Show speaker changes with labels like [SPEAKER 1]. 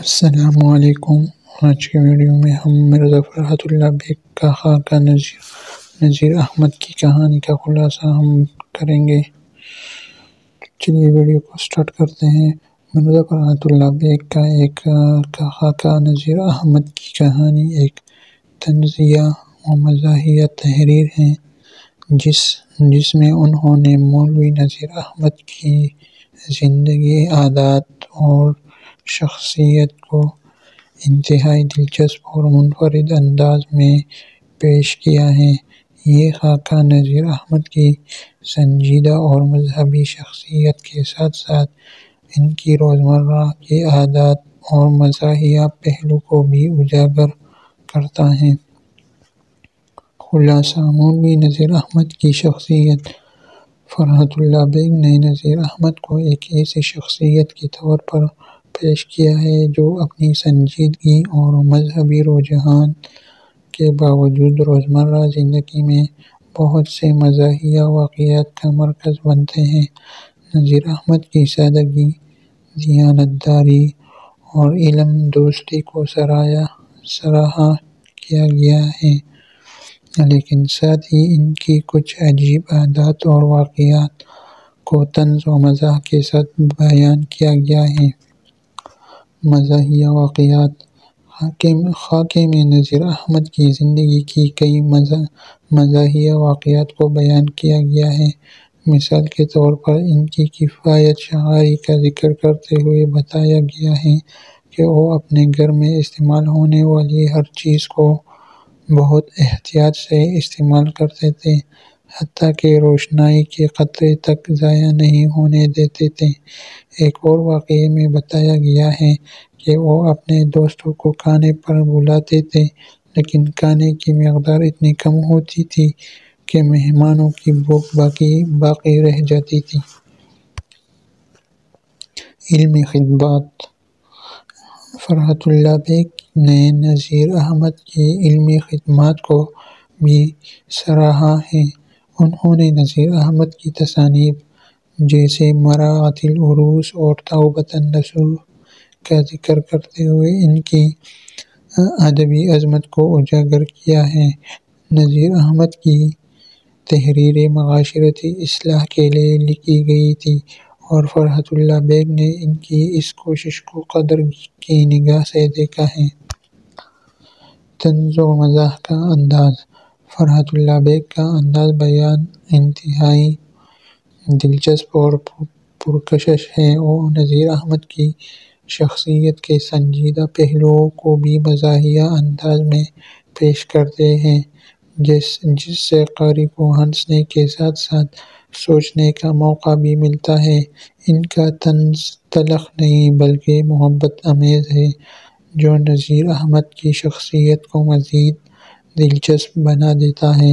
[SPEAKER 1] السلام علیکم۔ آج کے ویڈیو میں ہم مرزا فرحت اللہ بیگ کا خاکہ نذیر احمد کی کہانی کا خلاصہ ہم کریں گے۔ چلیے ویڈیو کو سٹارٹ کرتے ہیں۔ مرزا فرحت اللہ بیگ کا خاکہ نذیر احمد کی کہانی ایک طنزیہ و مزاحیہ تحریر ہے جس میں انہوں نے مولوی نذیر احمد کی زندگی، عادات اور شخصیت کو انتہائی دلچسپ اور منفرد انداز میں پیش کیا ہے۔ یہ خاکہ نذیر احمد کی سنجیدہ اور مذہبی شخصیت کے ساتھ ساتھ ان کی روزمرہ کی عادات اور مزاحیہ پہلو کو بھی اجاگر کرتا ہے۔ خلاصہ: مولوی نذیر احمد کی شخصیت۔ فرحت اللہ بیگ نے نذیر احمد کو ایک ایسی شخصیت کے طور پر پیش کیا ہے جو اپنی سنجیدگی اور مذہبی رجحان کے باوجود روزمرہ زندگی میں بہت سے مزاحیہ واقعات کا مرکز بنتے ہیں۔ نذیر احمد کی سادگی، دیانتداری اور علم دوستی کو سراہا کیا گیا ہے، لیکن ساتھ ہی ان کی کچھ عجیب عادات اور واقعات کو طنز و مزاح کے ساتھ بیان کیا گیا ہے۔ مزاحیہ واقعات۔ خاکے میں نذیر احمد کی زندگی کی کئی مزاحیہ واقعات کو بیان کیا گیا ہے۔ مثال کے طور پر ان کی کفایت شعاری کا ذکر کرتے ہوئے بتایا گیا ہے کہ وہ اپنے گھر میں استعمال ہونے والی ہر چیز کو بہت احتیاط سے استعمال کرتے تھے، حتیٰ کہ روشنائی کے قطرے تک ضائع نہیں ہونے دیتے تھے۔ ایک اور واقعے میں بتایا گیا ہے کہ وہ اپنے دوستوں کو کھانے پر بلاتے تھے، لیکن کھانے کی مقدار اتنی کم ہوتی تھی کہ مہمانوں کی بھوک باقی رہ جاتی تھی۔ علمی خدمات۔ فرحت اللہ بیگ نے نذیر احمد کی علمی خدمات کو بھی سراہا ہے۔ انہوں نے نذیر احمد کی تصانیف جیسے مراعاۃ العروس اور توبۃ النصوح کا ذکر کرتے ہوئے ان کی ادبی عظمت کو اجاگر کیا ہے۔ نذیر احمد کی تحریریں معاشرتی اصلاح کے لیے لکھی گئی تھیں اور فرحت اللہ بیگ نے ان کی اس کوشش کو قدر کی نگاہ سے دیکھا ہے۔ طنز و مزاح کا انداز۔ فرحت اللہ بیگ کا انداز بیان انتہائی دلچسپ اور پرکشش ہے۔ وہ نذیر احمد کی شخصیت کے سنجیدہ پہلوؤں کو بھی مزاحیہ انداز میں پیش کرتے ہیں، جس سے قاری کو ہنسنے کے ساتھ ساتھ سوچنے کا موقع بھی ملتا ہے۔ ان کا طنز تلخ نہیں بلکہ محبت آمیز ہے، جو نذیر احمد کی شخصیت کو مزید دلچسپ بنا دیتا ہے۔